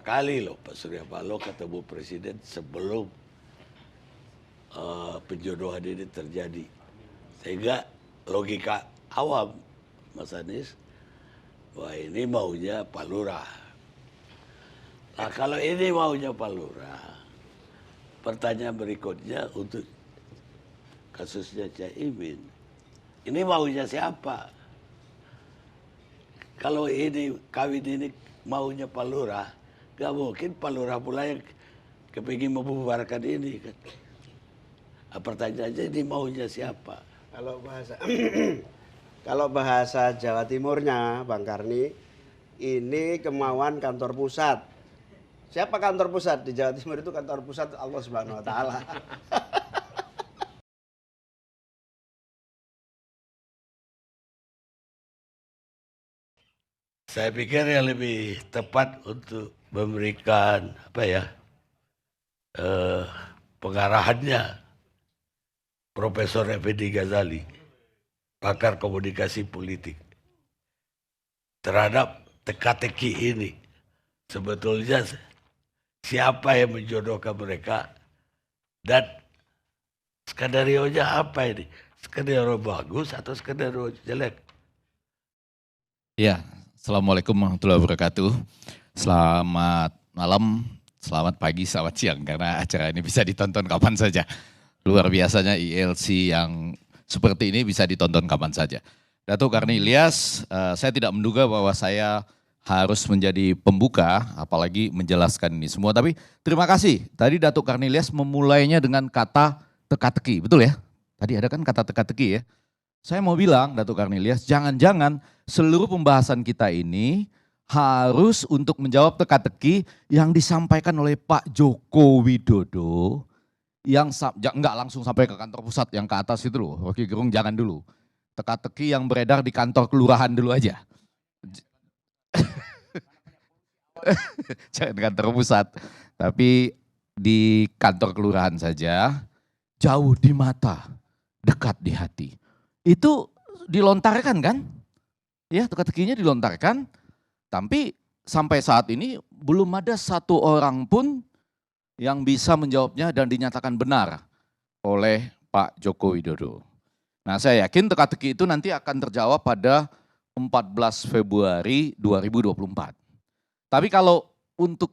kali loh Pak Surya Paloh ketemu presiden sebelum penjodohan ini terjadi. Sehingga logika awam Mas Anies, wah ini maunya Pak Lurah. Nah kalau ini maunya Pak Lurah, pertanyaan berikutnya untuk kasusnya Caimin, ini maunya siapa? Kalau ini kawin ini maunya Pak Lurah, gak mungkin Pak Lurah pula yang kepingin membubarkan ini kan. Nah, pertanyaannya ini maunya siapa? Kalau bahasa Jawa Timurnya, Bang Karni, ini kemauan kantor pusat. Siapa kantor pusat di Jawa Timur? Itu kantor pusat Allah Subhanahu Wa Taala. Saya pikir yang lebih tepat untuk memberikan pengarahannya Profesor Effendi Ghazali, pakar komunikasi politik, terhadap teka-teki ini. Sebetulnya siapa yang menjodohkan mereka dan skenario-nya apa ini? Skenario bagus atau skenario jelek? Ya, Assalamualaikum warahmatullahi wabarakatuh. Selamat malam, selamat pagi, selamat siang, karena acara ini bisa ditonton kapan saja. Luar biasanya ILC yang seperti ini bisa ditonton kapan saja. Datuk Karni Ilyas, saya tidak menduga bahwa saya harus menjadi pembuka, apalagi menjelaskan ini semua. Tapi terima kasih, tadi Datuk Karni Ilyas memulainya dengan kata teka-teki, betul ya? Tadi ada kan kata teka-teki ya? Saya mau bilang, Datuk Karni Ilyas, jangan-jangan seluruh pembahasan kita ini harus untuk menjawab teka-teki yang disampaikan oleh Pak Joko Widodo, yang enggak langsung sampai ke kantor pusat yang ke atas itu loh, Rocky Gerung jangan dulu. Teka-teki yang beredar di kantor kelurahan dulu aja. Jangan kantor pusat, tapi di kantor kelurahan saja, jauh di mata, dekat di hati. Itu dilontarkan kan? Ya, teka-tekinya dilontarkan, tapi sampai saat ini belum ada satu orang pun yang bisa menjawabnya dan dinyatakan benar oleh Pak Joko Widodo. Nah, saya yakin teka-teki itu nanti akan terjawab pada 14 Februari 2024. Tapi kalau untuk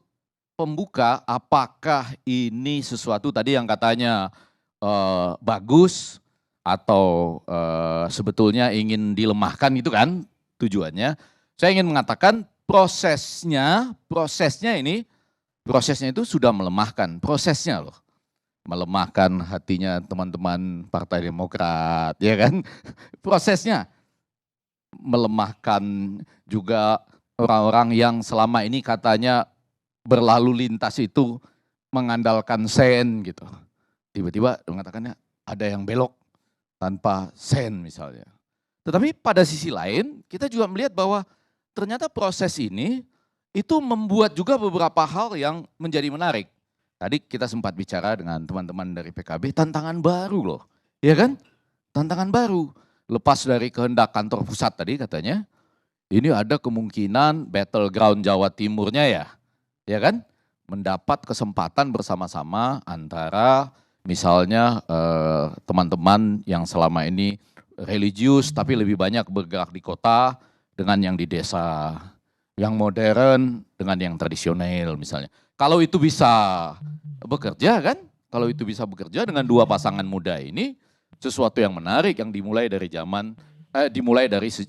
pembuka, apakah ini sesuatu tadi yang katanya bagus atau sebetulnya ingin dilemahkan itu kan tujuannya. Saya ingin mengatakan prosesnya itu sudah melemahkan, prosesnya loh. Melemahkan hatinya teman-teman Partai Demokrat, ya kan? Prosesnya melemahkan juga orang-orang yang selama ini katanya berlalu lintas itu mengandalkan sen gitu. Tiba-tiba mengatakannya ada yang belok tanpa sen misalnya. Tetapi pada sisi lain kita juga melihat bahwa ternyata proses ini itu membuat juga beberapa hal yang menjadi menarik. Tadi kita sempat bicara dengan teman-teman dari PKB, tantangan baru loh, ya kan? Tantangan baru. Lepas dari kehendak kantor pusat tadi katanya, ini ada kemungkinan battleground Jawa Timurnya ya kan? Mendapat kesempatan bersama-sama antara misalnya teman-teman yang selama ini religius tapi lebih banyak bergerak di kota dengan yang di desa, yang modern dengan yang tradisional misalnya. Kalau itu bisa bekerja kan, kalau itu bisa bekerja dengan dua pasangan muda ini, sesuatu yang menarik yang dimulai dari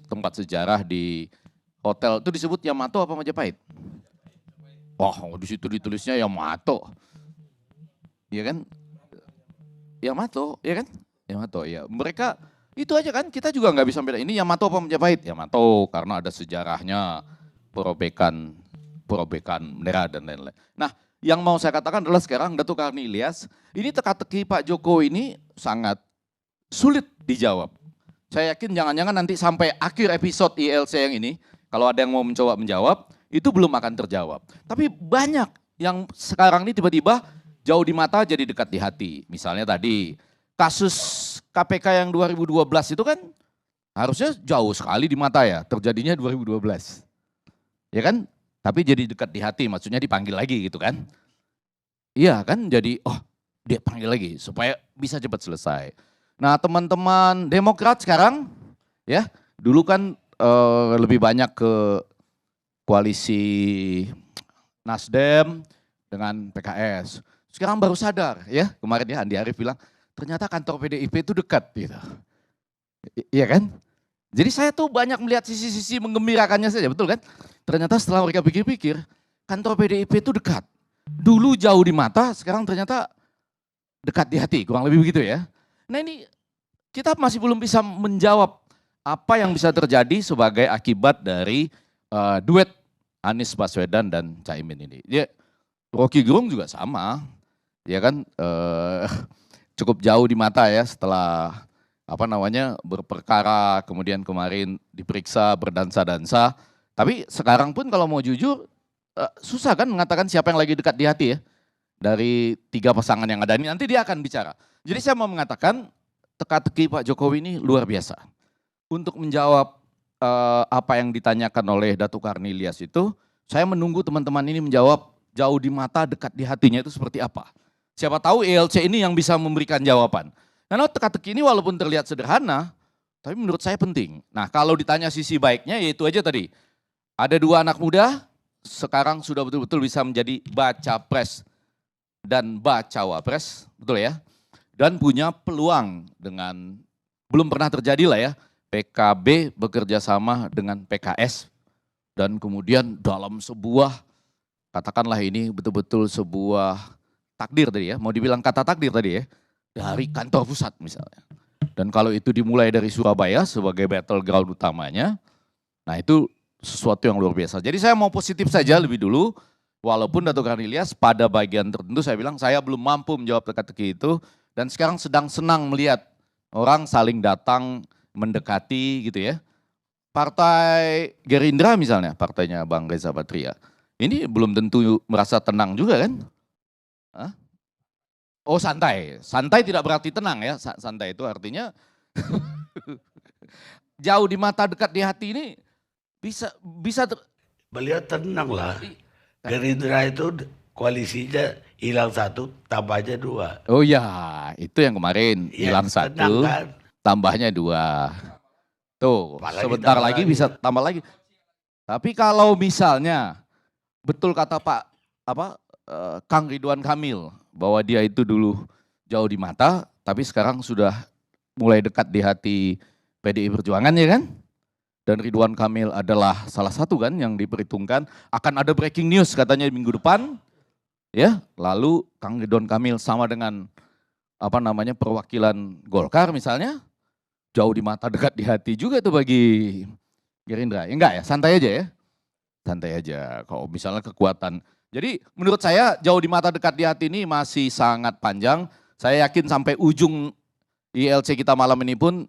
tempat sejarah di hotel itu disebut Yamato apa Majapahit? Wah, di situ ditulisnya Yamato. Iya kan? Yamato, ya kan? Yamato ya. Mereka itu aja kan, kita juga nggak bisa beda ini Yamato apa Majapahit? Yamato karena ada sejarahnya perobekan bendera dan lain-lain. Nah, yang mau saya katakan adalah sekarang Datuk Karni Ilyas, ini teka-teki Pak Jokowi ini sangat sulit dijawab. Saya yakin jangan-jangan nanti sampai akhir episode ILC yang ini, kalau ada yang mau mencoba menjawab, itu belum akan terjawab. Tapi banyak yang sekarang ini tiba-tiba jauh di mata jadi dekat di hati. Misalnya tadi, kasus KPK yang 2012 itu kan harusnya jauh sekali di mata ya, terjadinya 2012. Ya kan? tapi jadi dekat di hati, maksudnya dipanggil lagi gitu kan. Iya kan, jadi dia panggil lagi supaya bisa cepat selesai. Nah teman-teman Demokrat sekarang ya, dulu kan lebih banyak ke koalisi Nasdem dengan PKS. Sekarang baru sadar ya, kemarin ya Andi Arief bilang, ternyata kantor PDIP itu dekat gitu. Iya kan? Jadi saya tuh banyak melihat sisi-sisi menggembirakannya saja, betul kan? Ternyata setelah mereka pikir-pikir, kantor PDIP itu dekat. Dulu jauh di mata, sekarang ternyata dekat di hati, kurang lebih begitu ya. Nah ini kita masih belum bisa menjawab apa yang bisa terjadi sebagai akibat dari duet Anies Baswedan dan Caimin ini. Ya, Rocky Gerung juga sama, ya kan cukup jauh di mata ya setelah berperkara, kemudian kemarin diperiksa berdansa-dansa. Tapi sekarang pun kalau mau jujur susah kan mengatakan siapa yang lagi dekat di hati ya. Dari 3 pasangan yang ada ini nanti dia akan bicara. Jadi saya mau mengatakan teka-teki Pak Jokowi ini luar biasa. Untuk menjawab apa yang ditanyakan oleh Datuk Karni Ilyas itu, saya menunggu teman-teman ini menjawab jauh di mata dekat di hatinya itu seperti apa. Siapa tahu ELC ini yang bisa memberikan jawaban. Karena teka-teki ini walaupun terlihat sederhana, tapi menurut saya penting. Nah kalau ditanya sisi baiknya yaitu aja tadi. Ada 2 anak muda, sekarang sudah betul-betul bisa menjadi baca pres dan bacawa pres, betul ya. Dan punya peluang dengan, belum pernah terjadi lah ya, PKB bekerja sama dengan PKS. Dan kemudian dalam sebuah, katakanlah ini betul-betul sebuah takdir tadi ya, mau dibilang kata takdir tadi ya. Dari kantor pusat misalnya. Dan kalau itu dimulai dari Surabaya sebagai battleground utamanya, nah itu sesuatu yang luar biasa. Jadi saya mau positif saja lebih dulu, walaupun Datuk Karni Ilyas pada bagian tertentu saya bilang saya belum mampu menjawab teka-teki itu, dan sekarang sedang senang melihat orang saling datang mendekati gitu ya. Partai Gerindra misalnya, partainya Bang Reza Patria, ini belum tentu merasa tenang juga kan? Hah? Oh santai, santai tidak berarti tenang ya, santai itu artinya jauh di mata dekat di hati ini bisa beliau tenang lah. Gerindra itu koalisinya hilang 1, tambahnya 2. Oh ya, itu yang kemarin Ya, hilang 1, kan? tambahnya 2. Tuh, Apalagi sebentar tambah lagi lagi. bisa tambah lagi. Tapi kalau misalnya betul kata Kang Ridwan Kamil bahwa dia itu dulu jauh di mata, tapi sekarang sudah mulai dekat di hati PDI Perjuangan ya kan? Dan Ridwan Kamil adalah salah satu kan yang diperhitungkan akan ada breaking news katanya minggu depan, ya. Lalu Kang Ridwan Kamil sama dengan perwakilan Golkar misalnya, jauh di mata dekat di hati juga itu bagi Gerindra. Ya enggak ya, santai aja ya, santai aja. Kalau misalnya kekuatan. Jadi menurut saya jauh di mata dekat di hati ini masih sangat panjang. Saya yakin sampai ujung ILC kita malam ini pun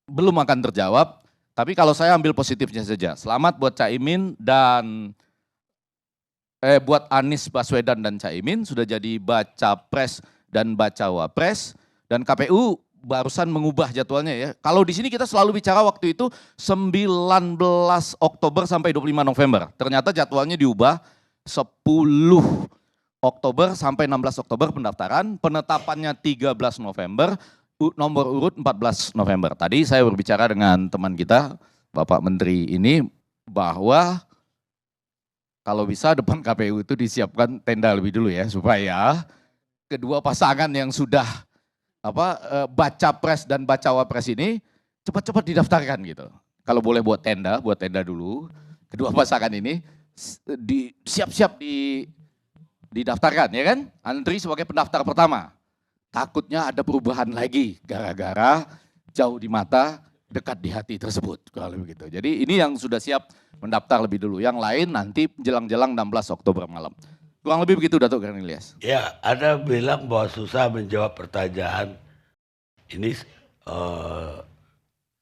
belum akan terjawab. Tapi kalau saya ambil positifnya saja. Selamat buat Caimin dan buat Anies Baswedan dan Caimin sudah jadi baca pres dan bacawa pres. Dan KPU barusan mengubah jadwalnya ya. Kalau di sini kita selalu bicara waktu itu 19 Oktober sampai 25 November. Ternyata jadwalnya diubah 10 Oktober sampai 16 Oktober pendaftaran, penetapannya 13 November, nomor urut 14 November. Tadi saya berbicara dengan teman kita, Bapak Menteri ini, bahwa kalau bisa depan KPU itu disiapkan tenda lebih dulu ya, supaya kedua pasangan yang sudah baca pres dan bacawa pres ini cepat-cepat didaftarkan gitu. Kalau boleh buat tenda dulu, kedua pasangan ini siap-siap didaftarkan ya kan, antri sebagai pendaftar pertama. Takutnya ada perubahan lagi gara-gara jauh di mata dekat di hati tersebut kalau begitu. Jadi ini yang sudah siap mendaftar lebih dulu, yang lain nanti jelang-jelang 16 Oktober malam. Kurang lebih begitu Datuk Karni Ilyas. Ya, ada bilang bahwa susah menjawab pertanyaan ini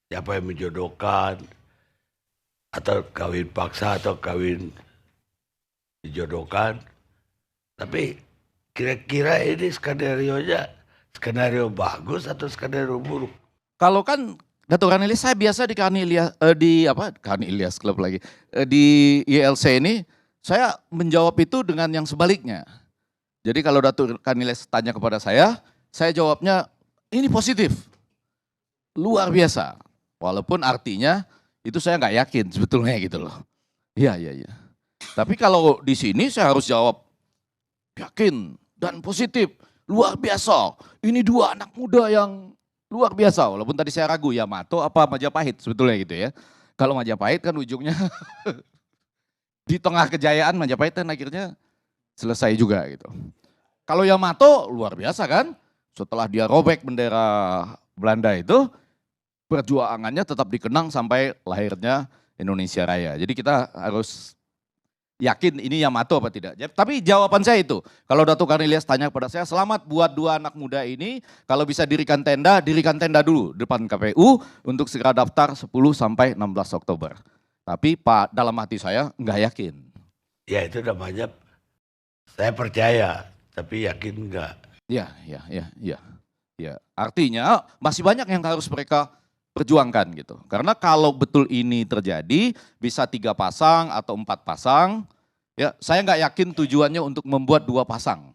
siapa yang menjodohkan, atau kawin paksa atau kawin dijodohkan. Tapi kira-kira ini skenario bagus atau skenario buruk? Kalau kan Datuk Karni Ilyas, saya biasa di Karni Ilyas Karni Ilyas Club lagi, di ILC ini saya menjawab itu dengan yang sebaliknya. Jadi kalau Datuk Kaniles tanya kepada saya jawabnya ini positif, luar biasa. Walaupun artinya itu saya nggak yakin sebetulnya gitu loh. Iya, iya, iya. Tapi kalau di sini saya harus jawab yakin dan positif, luar biasa. Ini dua anak muda yang luar biasa. Walaupun tadi saya ragu Yamato apa Majapahit sebetulnya gitu ya. Kalau Majapahit kan ujungnya di tengah kejayaan Majapahit kan akhirnya selesai juga gitu. Kalau Yamato luar biasa kan. Setelah dia robek bendera Belanda itu, perjuangannya tetap dikenang sampai lahirnya Indonesia Raya. Jadi kita harus yakin ini Yamato apa tidak. Tapi jawaban saya itu, kalau Datuk Karnilias tanya kepada saya, selamat buat dua anak muda ini, kalau bisa dirikan tenda dulu depan KPU untuk segera daftar 10 sampai 16 Oktober. Tapi Pak, dalam hati saya nggak yakin. Ya itu namanya saya percaya, tapi yakin enggak. Ya. Artinya masih banyak yang harus mereka perjuangkan gitu. Karena kalau betul ini terjadi, bisa 3 pasang atau 4 pasang, ya saya nggak yakin tujuannya untuk membuat 2 pasang.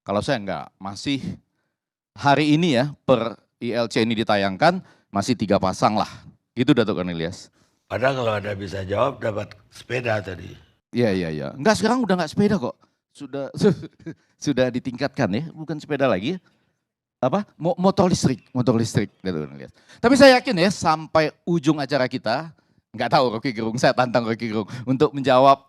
Kalau saya nggak, masih hari ini ya per ILC ini ditayangkan, masih 3 pasang lah. Gitu Datuk Karnilias. Padahal kalau Anda bisa jawab dapat sepeda tadi. Iya. Enggak, sekarang udah nggak sepeda kok. Sudah ditingkatkan ya, bukan sepeda lagi. Apa? Motor listrik Datuk Karnilias. Tapi saya yakin ya sampai ujung acara kita, nggak tahu Rocky Gerung, saya tantang Rocky Gerung untuk menjawab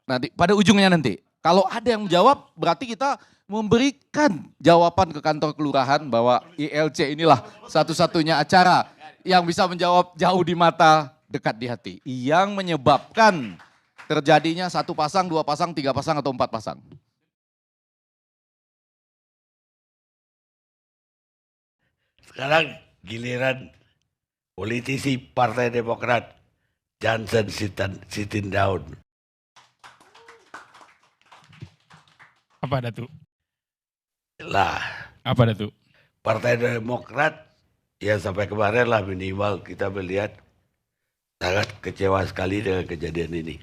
nanti pada ujungnya nanti. Kalau ada yang menjawab berarti kita memberikan jawaban ke kantor kelurahan bahwa ILC inilah satu-satunya acara yang bisa menjawab jauh di mata, dekat di hati. Yang menyebabkan terjadinya 1 pasang, 2 pasang, 3 pasang atau 4 pasang. Sekarang giliran politisi Partai Demokrat Johnson Sitindaun. Apa Datuk? Lah, Apa Datuk? Partai Demokrat ya sampai kemarin lah minimal kita melihat sangat kecewa sekali dengan kejadian ini.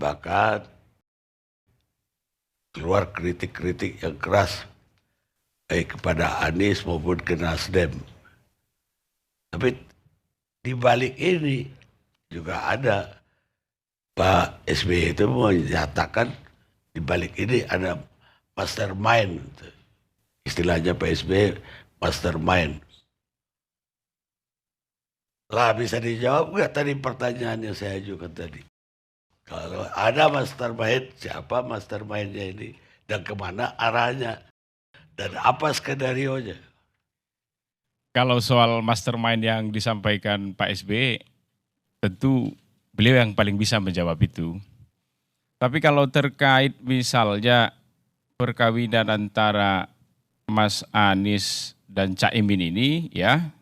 Bahkan keluar kritik-kritik yang keras kepada Anies maupun ke Nasdem. Tapi di balik ini juga ada Pak SBY itu menyatakan di balik ini ada mastermind. Istilahnya Pak SBY mastermind. Lah bisa dijawab nggak tadi pertanyaan yang saya ajukan tadi? Kalau ada mastermind, siapa mastermindnya ini? Dan kemana arahnya? Dan apa skenario-nya? Kalau soal mastermind yang disampaikan Pak SBY, tentu beliau yang paling bisa menjawab itu. Tapi kalau terkait misalnya perkawinan antara Mas Anies dan Cak Imin ini ya,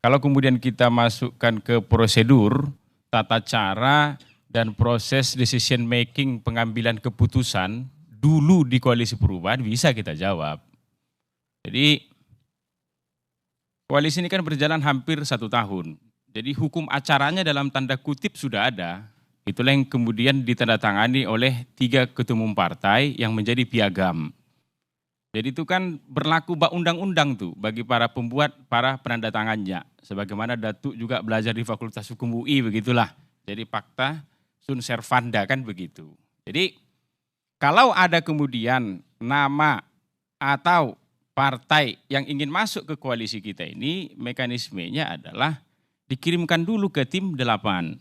kalau kemudian kita masukkan ke prosedur, tata cara, dan proses decision making pengambilan keputusan, dulu di Koalisi Perubahan bisa kita jawab. Jadi koalisi ini kan berjalan hampir 1 tahun. Jadi hukum acaranya dalam tanda kutip sudah ada. Itulah yang kemudian ditandatangani oleh 3 ketua umum partai yang menjadi piagam. Jadi itu kan berlaku undang-undang tuh bagi para pembuat, para penandatangannya. Sebagaimana Datuk juga belajar di Fakultas Hukum UI begitulah. Jadi Pacta Sunt Servanda kan begitu. Jadi kalau ada kemudian nama atau partai yang ingin masuk ke koalisi kita ini, mekanismenya adalah dikirimkan dulu ke tim 8.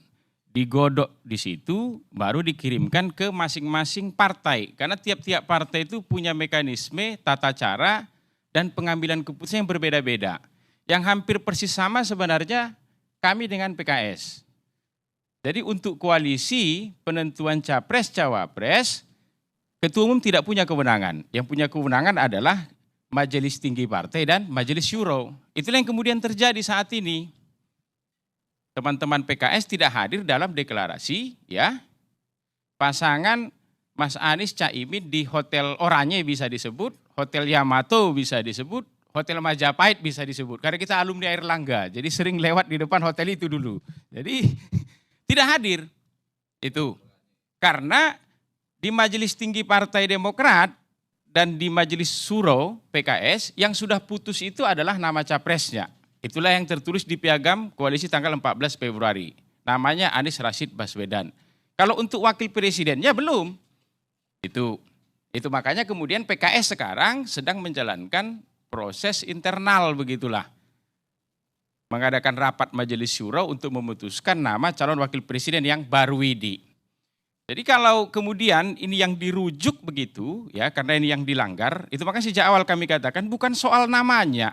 Digodok di situ, baru dikirimkan ke masing-masing partai. Karena tiap-tiap partai itu punya mekanisme, tata cara, dan pengambilan keputusan yang berbeda-beda. Yang hampir persis sama sebenarnya kami dengan PKS. Jadi untuk koalisi penentuan capres-cawapres, Ketua Umum tidak punya kewenangan. Yang punya kewenangan adalah Majelis Tinggi Partai dan Majelis Syuro. Itulah yang kemudian terjadi saat ini. Teman-teman PKS tidak hadir dalam deklarasi, ya. Pasangan Mas Anies Cak Imin di Hotel Oranye bisa disebut, Hotel Yamato bisa disebut, Hotel Majapahit bisa disebut. Karena kita alumni Airlangga, jadi sering lewat di depan hotel itu dulu. Jadi tidak hadir. Itu. Karena di Majelis Tinggi Partai Demokrat dan di Majelis Suro PKS yang sudah putus itu adalah nama capresnya. Itulah yang tertulis di piagam koalisi tanggal 14 Februari. Namanya Anies Rashid Baswedan. Kalau untuk wakil presidennya belum. Itu makanya kemudian PKS sekarang sedang menjalankan proses internal begitulah. Mengadakan rapat Majelis Syuro untuk memutuskan nama calon wakil presiden yang baru ini. Jadi kalau kemudian ini yang dirujuk begitu, ya karena ini yang dilanggar, itu makanya sejak awal kami katakan bukan soal namanya,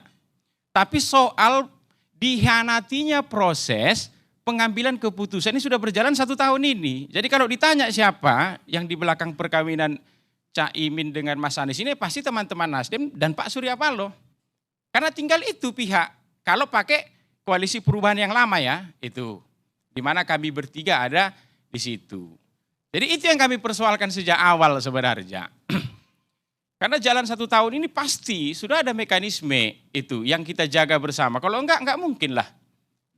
tapi soal dihianatinya proses pengambilan keputusan ini sudah berjalan 1 tahun ini. Jadi kalau ditanya siapa yang di belakang perkawinan Caimin dengan Mas Anies ini pasti teman-teman Nasdem dan Pak Surya Paloh. Karena tinggal itu pihak, kalau pakai koalisi perubahan yang lama ya, itu. Di mana kami bertiga ada di situ. Jadi itu yang kami persoalkan sejak awal sebenarnya. Karena jalan 1 tahun ini pasti sudah ada mekanisme itu yang kita jaga bersama. Kalau enggak mungkin lah.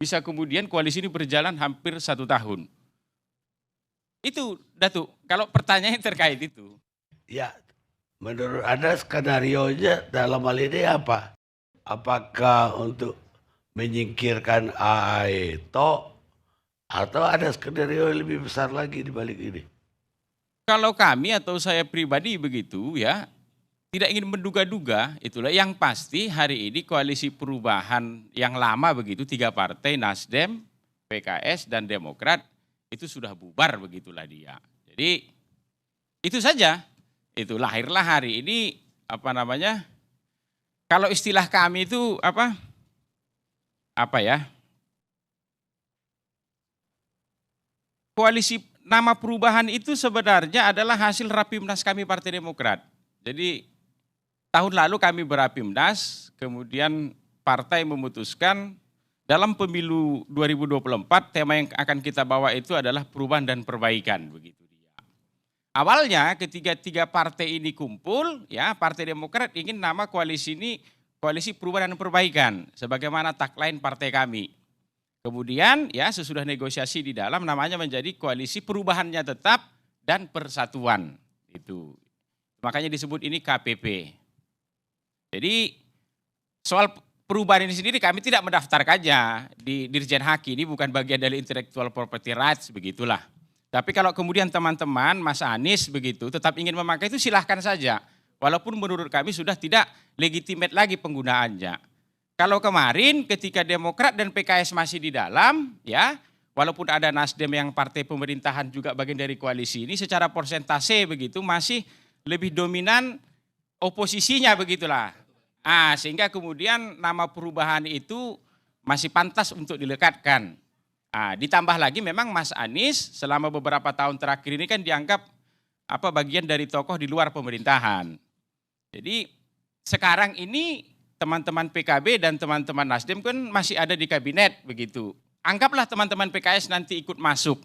Bisa kemudian koalisi ini berjalan hampir 1 tahun. Itu Datuk, kalau pertanyaannya terkait itu. Ya, menurut Anda skenario-nya dalam hal ini apa? Apakah untuk menyingkirkan AAE atau ada skenario yang lebih besar lagi di balik ini? Kalau kami atau saya pribadi begitu ya, tidak ingin menduga-duga, itulah yang pasti hari ini koalisi perubahan yang lama begitu, 3 partai Nasdem, PKS dan Demokrat itu sudah bubar begitulah dia. Jadi itu saja, itu lahirlah hari ini kalau istilah kami itu koalisi nama perubahan itu sebenarnya adalah hasil Rapimnas kami Partai Demokrat. Jadi tahun lalu kami berapimnas, kemudian partai memutuskan dalam pemilu 2024 tema yang akan kita bawa itu adalah perubahan dan perbaikan begitu dia. Awalnya ketika 3 partai ini kumpul, ya Partai Demokrat ingin nama koalisi ini koalisi perubahan dan perbaikan sebagaimana tagline partai kami. Kemudian ya sesudah negosiasi di dalam namanya menjadi koalisi perubahannya tetap dan persatuan. Itu. Makanya disebut ini KPP. Jadi soal perubahan ini sendiri kami tidak mendaftarkannya di Dirjen Haki, ini bukan bagian dari intellectual property rights begitulah. Tapi kalau kemudian teman-teman Mas Anies begitu tetap ingin memakai itu silahkan saja. Walaupun menurut kami sudah tidak legitimate lagi penggunaannya. Kalau kemarin ketika Demokrat dan PKS masih di dalam, ya, walaupun ada Nasdem yang partai pemerintahan juga bagian dari koalisi ini, secara persentase begitu masih lebih dominan oposisinya begitulah. Sehingga kemudian nama perubahan itu masih pantas untuk dilekatkan. Ditambah lagi memang Mas Anies selama beberapa tahun terakhir ini kan dianggap bagian dari tokoh di luar pemerintahan. Jadi sekarang ini teman-teman PKB dan teman-teman Nasdem kan masih ada di kabinet begitu. Anggaplah teman-teman PKS nanti ikut masuk.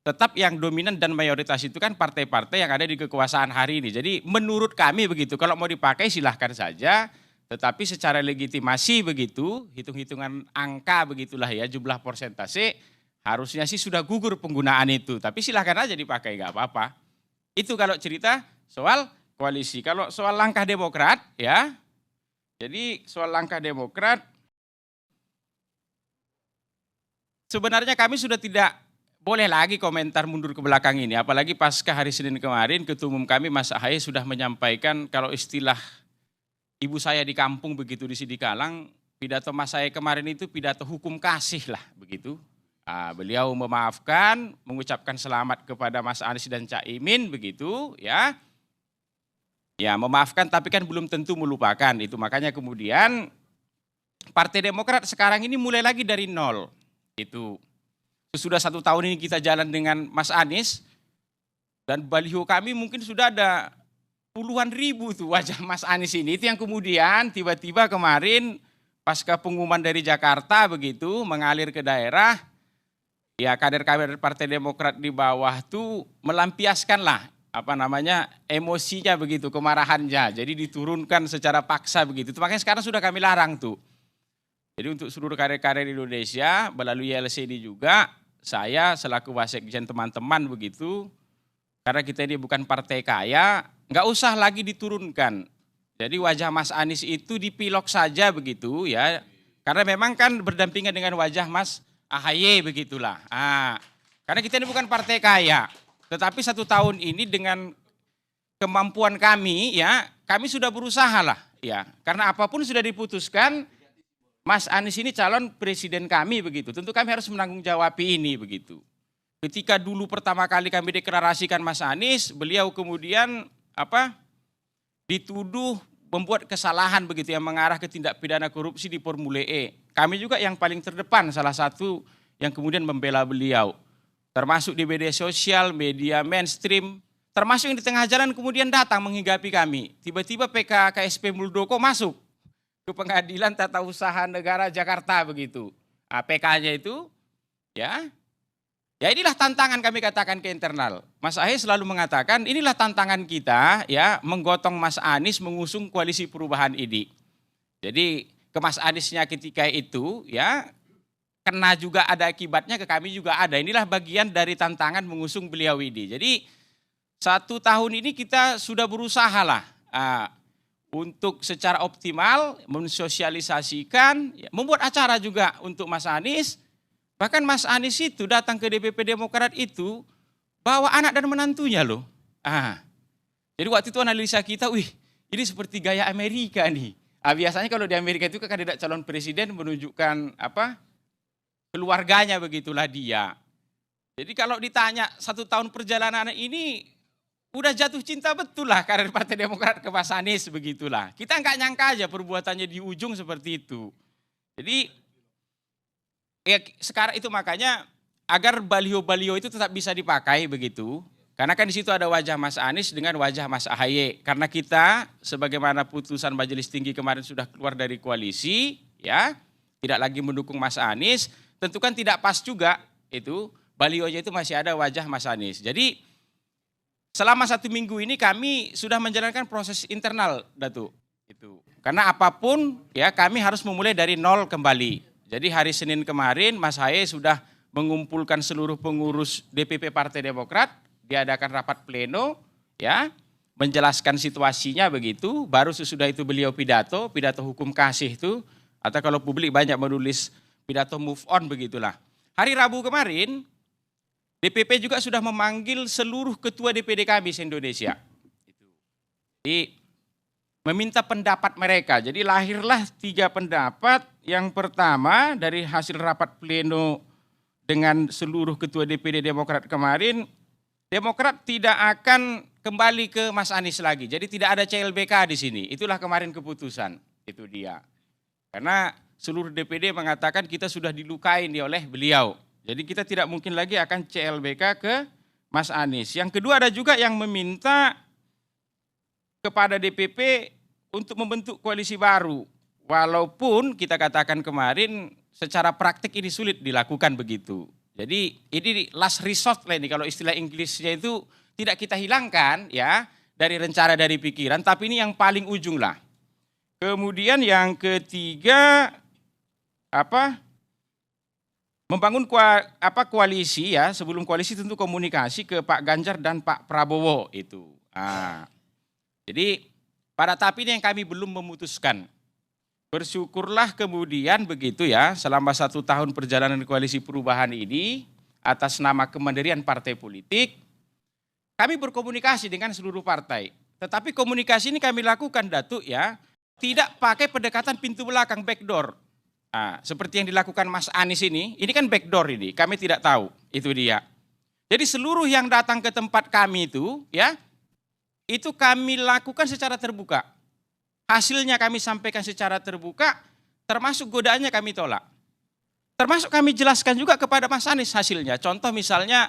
Tetap yang dominan dan mayoritas itu kan partai-partai yang ada di kekuasaan hari ini. Jadi menurut kami begitu, kalau mau dipakai silahkan saja. Tetapi secara legitimasi begitu, hitung-hitungan angka begitulah ya, jumlah persentase, harusnya sih sudah gugur penggunaan itu. Tapi silahkan aja dipakai, nggak apa-apa. Itu kalau cerita soal koalisi. Kalau soal langkah Demokrat ya, jadi soal langkah Demokrat, sebenarnya kami sudah tidak boleh lagi komentar mundur ke belakang ini. Apalagi pasca hari Senin kemarin, Ketua Umum kami Mas Ahaye sudah menyampaikan kalau istilah ibu saya di kampung begitu di Sidikalang, pidato Mas Ahaye kemarin itu pidato hukum kasih lah begitu. Beliau memaafkan, mengucapkan selamat kepada Mas Anies dan Caimin begitu ya. Ya memaafkan tapi kan belum tentu melupakan itu. Makanya kemudian Partai Demokrat sekarang ini mulai lagi dari nol. Itu sudah 1 tahun ini kita jalan dengan Mas Anies. Dan baliho kami mungkin sudah ada puluhan ribu tuh wajah Mas Anies ini. Itu yang kemudian tiba-tiba kemarin pasca pengumuman dari Jakarta begitu mengalir ke daerah. Ya kader-kader Partai Demokrat di bawah tuh melampiaskan lah emosinya begitu, kemarahannya. Jadi diturunkan secara paksa begitu. Makanya sekarang sudah kami larang tuh. Jadi untuk seluruh kader-kader Indonesia melalui YLC ini juga saya selaku wasekjen teman-teman begitu, karena kita ini bukan partai kaya, nggak usah lagi diturunkan. Jadi wajah Mas Anies itu dipilok saja begitu ya, karena memang kan berdampingan dengan wajah Mas AHY begitulah. Karena kita ini bukan partai kaya, tetapi 1 tahun ini dengan kemampuan kami ya, kami sudah berusaha lah ya, karena apapun sudah diputuskan, Mas Anies ini calon presiden kami begitu, tentu kami harus menanggung jawab ini begitu. Ketika dulu pertama kali kami deklarasikan Mas Anies, beliau kemudian dituduh membuat kesalahan begitu yang mengarah ke tindak pidana korupsi di Formule E. Kami juga yang paling terdepan salah satu yang kemudian membela beliau. Termasuk di media sosial, media mainstream, termasuk yang di tengah jalan kemudian datang menghinggapi kami. Tiba-tiba PK KSP Muldoko masuk ke Pengadilan Tata Usaha Negara Jakarta begitu. PK-nya itu ya inilah tantangan kami katakan ke internal. Mas AHY selalu mengatakan inilah tantangan kita ya, menggotong Mas Anies mengusung koalisi perubahan ini. Jadi ke Mas Aniesnya ketika itu ya kena juga ada akibatnya, ke kami juga ada. Inilah bagian dari tantangan mengusung beliau ini. Jadi 1 tahun ini kita sudah berusaha lah untuk secara optimal mensosialisasikan, ya, membuat acara juga untuk Mas Anies. Bahkan Mas Anies itu datang ke DPP Demokrat itu bawa anak dan menantunya loh. Jadi waktu itu analisa kita, ini seperti gaya Amerika nih. Biasanya kalau di Amerika itu kandidat calon presiden menunjukkan keluarganya, begitulah dia. Jadi kalau ditanya 1 tahun perjalanan ini, udah jatuh cinta betul lah karir Partai Demokrat ke Mas Anies begitulah. Kita nggak nyangka aja perbuatannya di ujung seperti itu. Jadi ya sekarang itu makanya agar baliho-baliho itu tetap bisa dipakai begitu. Karena kan di situ ada wajah Mas Anies dengan wajah Mas AHY. Karena kita sebagaimana putusan Majelis Tinggi kemarin sudah keluar dari koalisi, ya tidak lagi mendukung Mas Anies, tentu kan tidak pas juga itu balihonya itu masih ada wajah Mas Anies. Jadi selama 1 minggu ini kami sudah menjalankan proses internal, Datuk. Itu. Karena apapun ya kami harus memulai dari nol kembali. Jadi hari Senin kemarin Mas AHY sudah mengumpulkan seluruh pengurus DPP Partai Demokrat, diadakan rapat pleno, ya, menjelaskan situasinya begitu. Baru sesudah itu beliau pidato hukum kasih itu, atau kalau publik banyak menulis pidato move on begitulah. Hari Rabu kemarin DPP juga sudah memanggil seluruh ketua DPD kami se-Indonesia. Jadi meminta pendapat mereka. Jadi lahirlah 3 pendapat. Yang pertama dari hasil rapat pleno dengan seluruh ketua DPD Demokrat kemarin, Demokrat tidak akan kembali ke Mas Anies lagi. Jadi tidak ada CLBK di sini. Itulah kemarin keputusan. Itu dia. Karena seluruh DPD mengatakan kita sudah dilukai oleh beliau. Jadi kita tidak mungkin lagi akan CLBK ke Mas Anies. Yang kedua ada juga yang meminta kepada DPP untuk membentuk koalisi baru. Walaupun kita katakan kemarin secara praktik ini sulit dilakukan begitu. Jadi ini last resort lah ini, kalau istilah Inggrisnya itu tidak kita hilangkan ya dari rencana, dari pikiran, tapi ini yang paling ujung lah. Kemudian yang ketiga membangun koalisi ya, sebelum koalisi tentu komunikasi ke Pak Ganjar dan Pak Prabowo itu. Jadi pada tahap ini yang kami belum memutuskan. Bersyukurlah kemudian begitu ya, selama 1 tahun perjalanan koalisi perubahan ini atas nama kemandirian partai politik, kami berkomunikasi dengan seluruh partai. Tetapi komunikasi ini kami lakukan, Datuk ya, tidak pakai pendekatan pintu belakang, backdoor. Seperti yang dilakukan Mas Anies ini kan backdoor ini, kami tidak tahu, itu dia. Jadi seluruh yang datang ke tempat kami itu ya, itu kami lakukan secara terbuka. Hasilnya kami sampaikan secara terbuka, termasuk godaannya kami tolak. Termasuk kami jelaskan juga kepada Mas Anies hasilnya. Contoh misalnya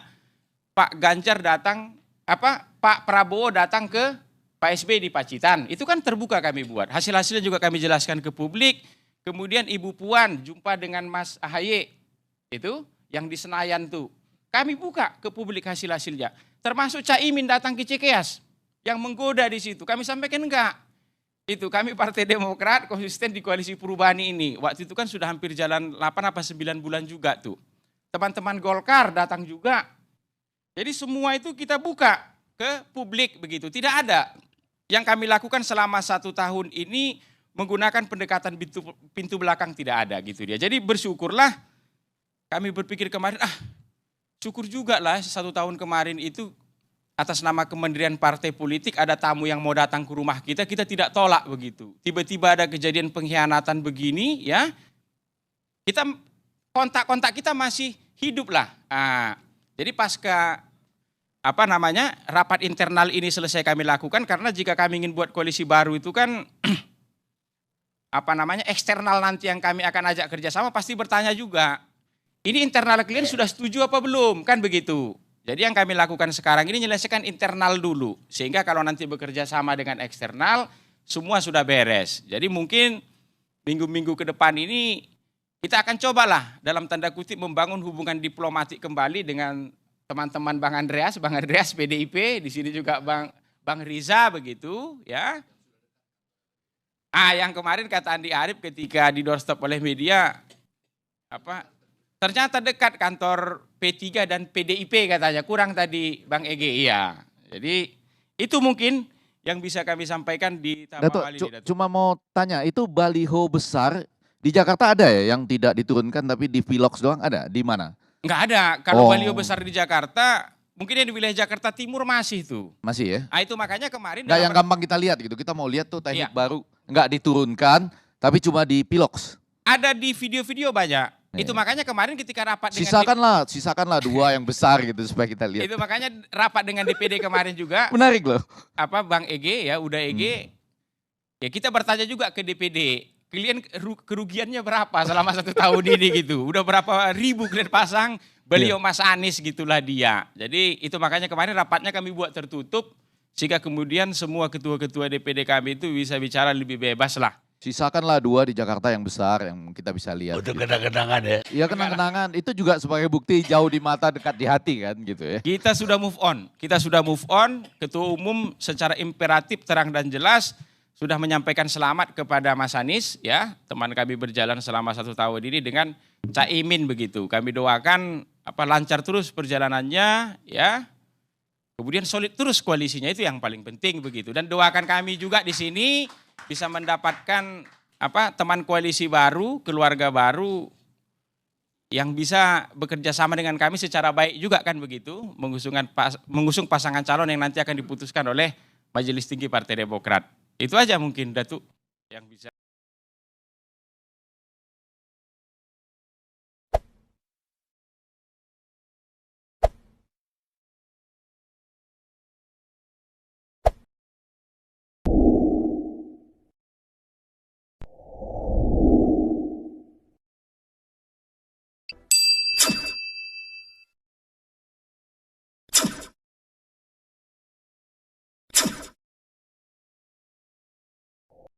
Pak Ganjar datang, Pak Prabowo datang ke Pak SBY di Pacitan. Itu kan terbuka kami buat. Hasil-hasilnya juga kami jelaskan ke publik. Kemudian Ibu Puan jumpa dengan Mas AHY. Itu yang di Senayan tuh. Kami buka ke publik hasil-hasilnya. Termasuk Caimin datang ke Cikeas. Yang menggoda di situ. Kami sampaikan enggak. Itu kami Partai Demokrat konsisten di koalisi perubahan ini. Waktu itu kan sudah hampir jalan 8 apa 9 bulan juga tuh. teman-teman Golkar datang juga. Jadi semua itu kita buka ke publik begitu. Tidak ada yang kami lakukan selama 1 tahun ini menggunakan pendekatan pintu belakang, tidak ada gitu dia. Jadi bersyukurlah, kami berpikir kemarin, syukur juga lah 1 tahun kemarin itu atas nama Kementerian Partai Politik ada tamu yang mau datang ke rumah kita tidak tolak begitu. Tiba-tiba ada kejadian pengkhianatan begini ya, kita kontak-kontak kita masih hidup lah. Jadi pasca rapat internal ini selesai kami lakukan, karena jika kami ingin buat koalisi baru itu kan eksternal nanti yang kami akan ajak kerjasama pasti bertanya juga, ini internal kalian sudah setuju apa belum, kan begitu. Jadi yang kami lakukan sekarang ini menyelesaikan internal dulu, sehingga kalau nanti bekerja sama dengan eksternal, semua sudah beres. Jadi mungkin minggu-minggu ke depan ini kita akan cobalah dalam tanda kutip membangun hubungan diplomatik kembali dengan teman-teman Bang Andreas PDIP, di sini juga Bang Riza begitu ya. Yang kemarin kata Andi Arief ketika di doorstop oleh media, ternyata dekat kantor P3 dan PDIP katanya, kurang tadi Bang Ege, iya. Jadi itu mungkin yang bisa kami sampaikan di tahap awal ini. Cuma mau tanya, itu baliho besar di Jakarta ada ya yang tidak diturunkan tapi di Pilox doang ada? Di mana? Enggak ada, kalau baliho besar di Jakarta, mungkin yang di wilayah Jakarta Timur masih tuh. Masih ya? Itu makanya kemarin. Enggak yang gampang kita lihat gitu, kita mau lihat tuh teknik baru, enggak diturunkan tapi cuma di Pilox. Ada di video-video banyak. Itu makanya kemarin ketika rapat dengan sisakanlah 2 yang besar gitu supaya kita lihat. Itu makanya rapat dengan DPD kemarin juga. Menarik loh. Bang Ege ya, udah Ege. Ya kita bertanya juga ke DPD, kalian kerugiannya berapa selama 1 tahun ini gitu. Udah berapa ribu kalian pasang, beliau Mas Anies gitulah dia. Jadi itu makanya kemarin rapatnya kami buat tertutup, sehingga kemudian semua ketua-ketua DPD kami itu bisa bicara lebih bebas lah. Sisakanlah 2 di Jakarta yang besar yang kita bisa lihat. Untuk kenang-kenangan ya. Iya, kenang-kenangan. Itu juga sebagai bukti jauh di mata dekat di hati kan gitu ya. Kita sudah move on. Ketua Umum secara imperatif terang dan jelas sudah menyampaikan selamat kepada Mas Anies ya. Teman kami berjalan selama 1 tahun ini dengan Caimin begitu. Kami doakan lancar terus perjalanannya ya. Kemudian solid terus koalisinya, itu yang paling penting begitu. Dan doakan kami juga di sini bisa mendapatkan teman koalisi baru, keluarga baru yang bisa bekerja sama dengan kami secara baik juga kan begitu, mengusung pasangan calon yang nanti akan diputuskan oleh Majelis Tinggi Partai Demokrat. Itu aja mungkin Datuk yang bisa